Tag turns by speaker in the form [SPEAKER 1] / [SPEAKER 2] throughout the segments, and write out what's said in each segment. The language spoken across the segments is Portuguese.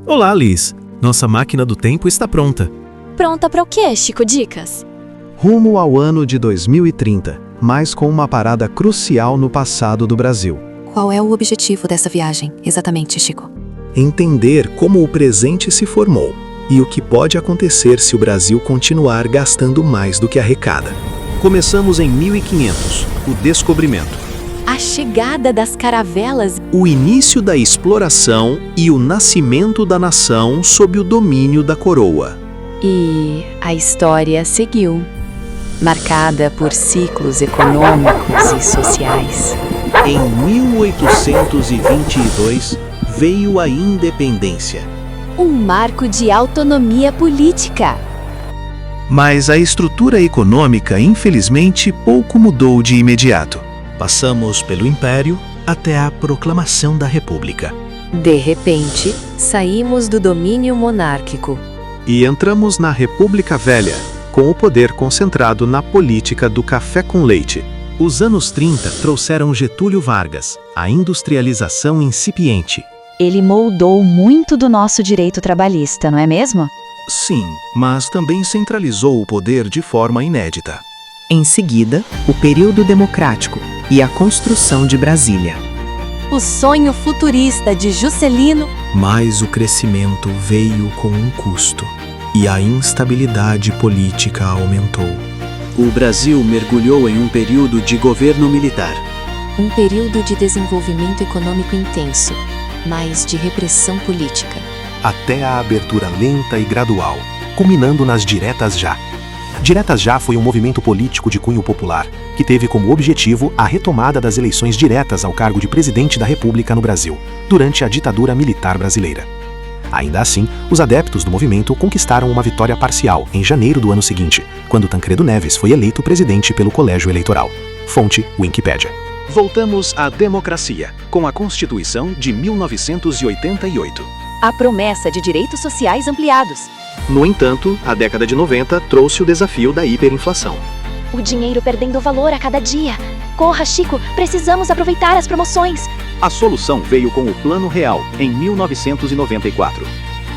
[SPEAKER 1] Olá, Liz. Nossa máquina do tempo está pronta.
[SPEAKER 2] Pronta para o quê, Chico Dicas?
[SPEAKER 3] Rumo ao ano de 2030, mas com uma parada crucial no passado do Brasil.
[SPEAKER 4] Qual é o objetivo dessa viagem, exatamente, Chico?
[SPEAKER 3] Entender como o presente se formou e o que pode acontecer se o Brasil continuar gastando mais do que arrecada.
[SPEAKER 1] Começamos em 1500, o descobrimento.
[SPEAKER 2] A chegada das caravelas.
[SPEAKER 1] O início da exploração e o nascimento da nação sob o domínio da coroa.
[SPEAKER 4] E a história seguiu, marcada por ciclos econômicos e sociais.
[SPEAKER 1] Em 1822, veio a independência.
[SPEAKER 2] Um marco de autonomia política.
[SPEAKER 1] Mas a estrutura econômica, infelizmente, pouco mudou de imediato. Passamos pelo Império até a proclamação da República.
[SPEAKER 4] De repente, saímos do domínio monárquico.
[SPEAKER 3] E entramos na República Velha, com o poder concentrado na política do café com leite.
[SPEAKER 1] Os anos 30 trouxeram Getúlio Vargas, a industrialização incipiente.
[SPEAKER 5] Ele moldou muito do nosso direito trabalhista, não é mesmo?
[SPEAKER 1] Sim, mas também centralizou o poder de forma inédita.
[SPEAKER 6] Em seguida, o período democrático e a construção de Brasília.
[SPEAKER 2] O sonho futurista de Juscelino.
[SPEAKER 1] Mas o crescimento veio com um custo, e a instabilidade política aumentou. O Brasil mergulhou em um período de governo militar.
[SPEAKER 4] Um período de desenvolvimento econômico intenso, mas de repressão política.
[SPEAKER 7] Até a abertura lenta e gradual, culminando nas Diretas Já. Diretas Já foi um movimento político de cunho popular, que teve como objetivo a retomada das eleições diretas ao cargo de presidente da República no Brasil, durante a ditadura militar brasileira. Ainda assim, os adeptos do movimento conquistaram uma vitória parcial em janeiro do ano seguinte, quando Tancredo Neves foi eleito presidente pelo Colégio Eleitoral. Fonte Wikipedia.
[SPEAKER 8] Voltamos à democracia, com a Constituição de 1988.
[SPEAKER 5] A promessa de direitos sociais ampliados.
[SPEAKER 8] No entanto, a década de 90 trouxe o desafio da hiperinflação.
[SPEAKER 2] O dinheiro perdendo valor a cada dia. Corra, Chico, precisamos aproveitar as promoções.
[SPEAKER 8] A solução veio com o Plano Real, em 1994.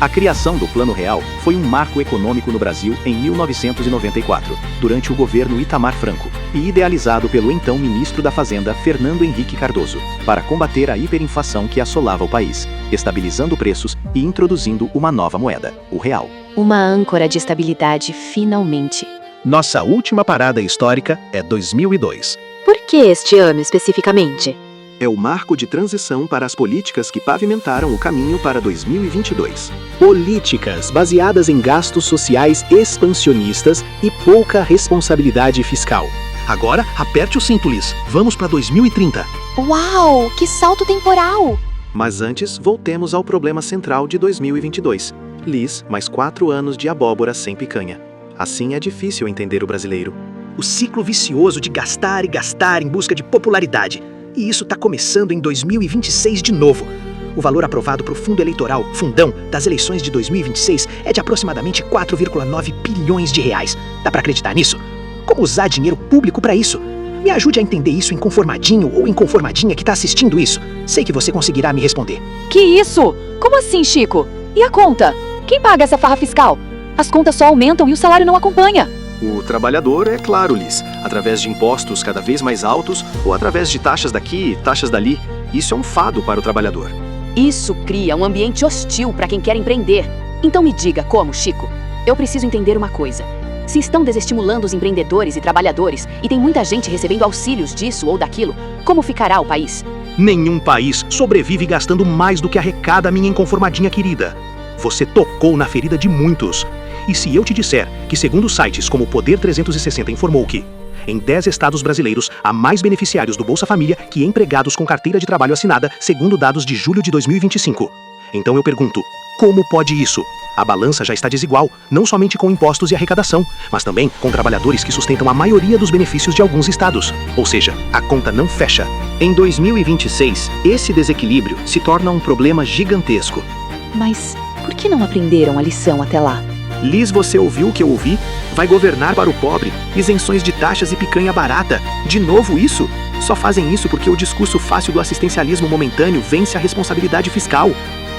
[SPEAKER 8] A criação do Plano Real foi um marco econômico no Brasil em 1994, durante o governo Itamar Franco, e idealizado pelo então ministro da Fazenda, Fernando Henrique Cardoso, para combater a hiperinflação que assolava o país, estabilizando preços e introduzindo uma nova moeda, o real.
[SPEAKER 4] Uma âncora de estabilidade, finalmente.
[SPEAKER 8] Nossa última parada histórica é 2002.
[SPEAKER 4] Por que este ano especificamente?
[SPEAKER 8] É o marco de transição para as políticas que pavimentaram o caminho para 2022. Políticas baseadas em gastos sociais expansionistas e pouca responsabilidade fiscal. Agora, aperte o cinto, Liz. Vamos para 2030.
[SPEAKER 2] Uau, que salto temporal!
[SPEAKER 8] Mas antes, voltemos ao problema central de 2022. Liz, mais 4 anos de abóbora sem picanha. Assim é difícil entender o brasileiro.
[SPEAKER 9] O ciclo vicioso de gastar e gastar em busca de popularidade. E isso está começando em 2026 de novo. O valor aprovado para o fundo eleitoral, fundão, das eleições de 2026 é de aproximadamente 4,9 bilhões de reais. Dá para acreditar nisso? Como usar dinheiro público para isso? Me ajude a entender isso, inconformadinho ou inconformadinha que está assistindo isso. Sei que você conseguirá me responder.
[SPEAKER 5] Que isso? Como assim, Chico? E a conta? Quem paga essa farra fiscal? As contas só aumentam e o salário não acompanha.
[SPEAKER 8] O trabalhador, é claro, Liz, através de impostos cada vez mais altos ou através de taxas daqui, taxas dali. Isso é um fado para o trabalhador.
[SPEAKER 5] Isso cria um ambiente hostil para quem quer empreender. Então me diga como, Chico? Eu preciso entender uma coisa. Se estão desestimulando os empreendedores e trabalhadores e tem muita gente recebendo auxílios disso ou daquilo, como ficará o país?
[SPEAKER 9] Nenhum país sobrevive gastando mais do que arrecada, minha inconformadinha querida. Você tocou na ferida de muitos. E se eu te disser que, segundo sites como o Poder 360 informou que, em 10 estados brasileiros, há mais beneficiários do Bolsa Família que empregados com carteira de trabalho assinada, segundo dados de julho de 2025. Então eu pergunto, como pode isso? A balança já está desigual, não somente com impostos e arrecadação, mas também com trabalhadores que sustentam a maioria dos benefícios de alguns estados. Ou seja, a conta não fecha. Em 2026, esse desequilíbrio se torna um problema gigantesco.
[SPEAKER 5] Mas por que não aprenderam a lição até lá?
[SPEAKER 9] Liz, você ouviu o que eu ouvi? Vai governar para o pobre, isenções de taxas e picanha barata. De novo isso? Só fazem isso porque o discurso fácil do assistencialismo momentâneo vence a responsabilidade fiscal.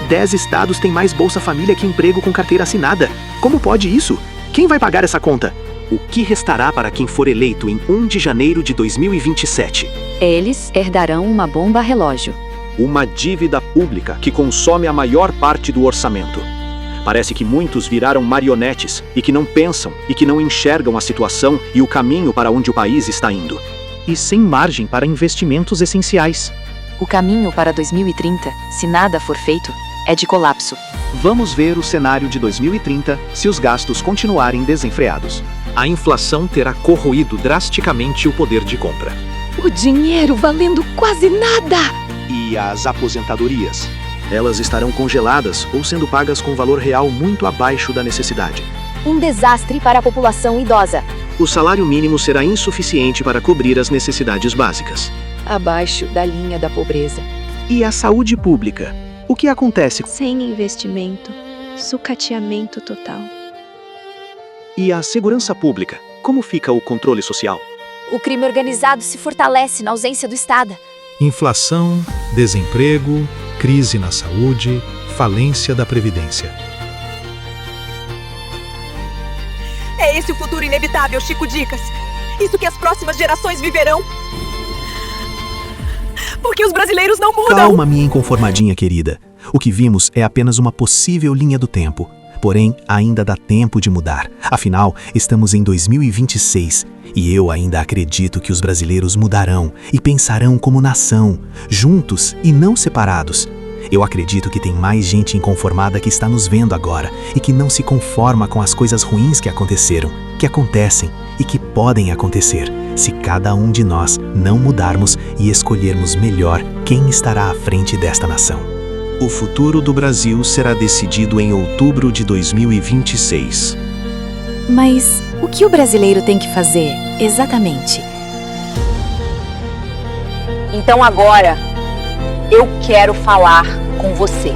[SPEAKER 9] 10 estados têm mais Bolsa Família que emprego com carteira assinada. Como pode isso? Quem vai pagar essa conta? O que restará para quem for eleito em 1 de janeiro de 2027?
[SPEAKER 5] Eles herdarão uma bomba relógio.
[SPEAKER 8] Uma dívida pública que consome a maior parte do orçamento. Parece que muitos viraram marionetes e que não pensam e que não enxergam a situação e o caminho para onde o país está indo.
[SPEAKER 9] E sem margem para investimentos essenciais.
[SPEAKER 5] O caminho para 2030, se nada for feito, é de colapso.
[SPEAKER 8] Vamos ver o cenário de 2030 se os gastos continuarem desenfreados. A inflação terá corroído drasticamente o poder de compra.
[SPEAKER 2] O dinheiro valendo quase nada!
[SPEAKER 9] E as aposentadorias? Elas estarão congeladas ou sendo pagas com valor real muito abaixo da necessidade.
[SPEAKER 2] Um desastre para a população idosa.
[SPEAKER 9] O salário mínimo será insuficiente para cobrir as necessidades básicas.
[SPEAKER 5] Abaixo da linha da pobreza.
[SPEAKER 9] E a saúde pública? O que acontece?
[SPEAKER 10] Sem investimento, sucateamento total.
[SPEAKER 8] E a segurança pública? Como fica o controle social?
[SPEAKER 2] O crime organizado se fortalece na ausência do Estado.
[SPEAKER 3] Inflação, desemprego, crise na saúde, falência da Previdência.
[SPEAKER 11] É esse o futuro inevitável, Chico Dicas. Isso que as próximas gerações viverão. Porque os brasileiros não mudam.
[SPEAKER 3] Calma, minha inconformadinha querida. O que vimos é apenas uma possível linha do tempo. Porém, ainda dá tempo de mudar. Afinal, estamos em 2026 e eu ainda acredito que os brasileiros mudarão e pensarão como nação, juntos e não separados. Eu acredito que tem mais gente inconformada que está nos vendo agora e que não se conforma com as coisas ruins que aconteceram, que acontecem e que podem acontecer, se cada um de nós não mudarmos e escolhermos melhor quem estará à frente desta nação. O futuro do Brasil será decidido em outubro de 2026.
[SPEAKER 4] Mas o que o brasileiro tem que fazer, exatamente?
[SPEAKER 11] Então agora, eu quero falar com você.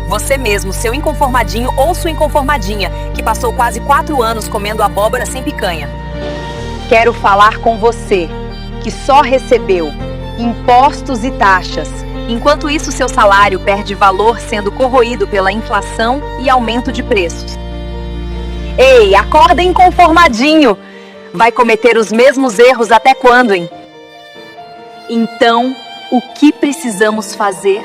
[SPEAKER 11] Você mesmo, seu inconformadinho ou sua inconformadinha, que passou quase 4 anos comendo abóbora sem picanha. Quero falar com você, que só recebeu impostos e taxas. Enquanto isso, seu salário perde valor sendo corroído pela inflação e aumento de preços. Ei, acorda inconformadinho! Vai cometer os mesmos erros até quando, hein? Então, o que precisamos fazer?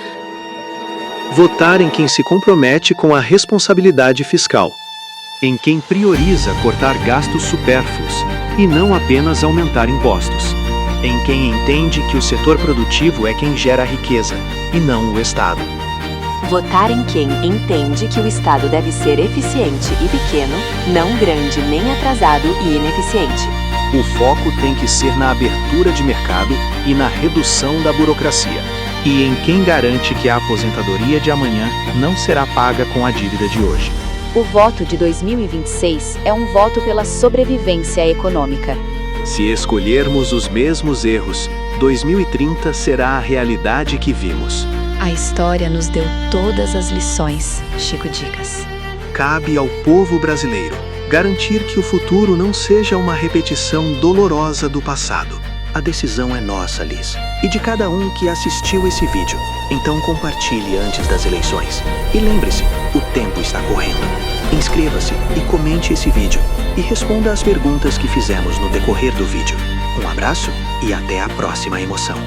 [SPEAKER 9] Votar em quem se compromete com a responsabilidade fiscal. Em quem prioriza cortar gastos supérfluos e não apenas aumentar impostos. Em quem entende que o setor produtivo é quem gera riqueza, e não o Estado.
[SPEAKER 5] Votar em quem entende que o Estado deve ser eficiente e pequeno, não grande nem atrasado e ineficiente.
[SPEAKER 8] O foco tem que ser na abertura de mercado e na redução da burocracia.
[SPEAKER 9] E em quem garante que a aposentadoria de amanhã não será paga com a dívida de hoje.
[SPEAKER 5] O voto de 2026 é um voto pela sobrevivência econômica.
[SPEAKER 8] Se escolhermos os mesmos erros, 2030 será a realidade que vimos.
[SPEAKER 4] A história nos deu todas as lições, Chico Dicas.
[SPEAKER 9] Cabe ao povo brasileiro garantir que o futuro não seja uma repetição dolorosa do passado. A decisão é nossa, Liz, e de cada um que assistiu esse vídeo. Então compartilhe antes das eleições. E lembre-se, o tempo está correndo. Inscreva-se e comente esse vídeo. E responda às perguntas que fizemos no decorrer do vídeo. Um abraço e até a próxima emoção.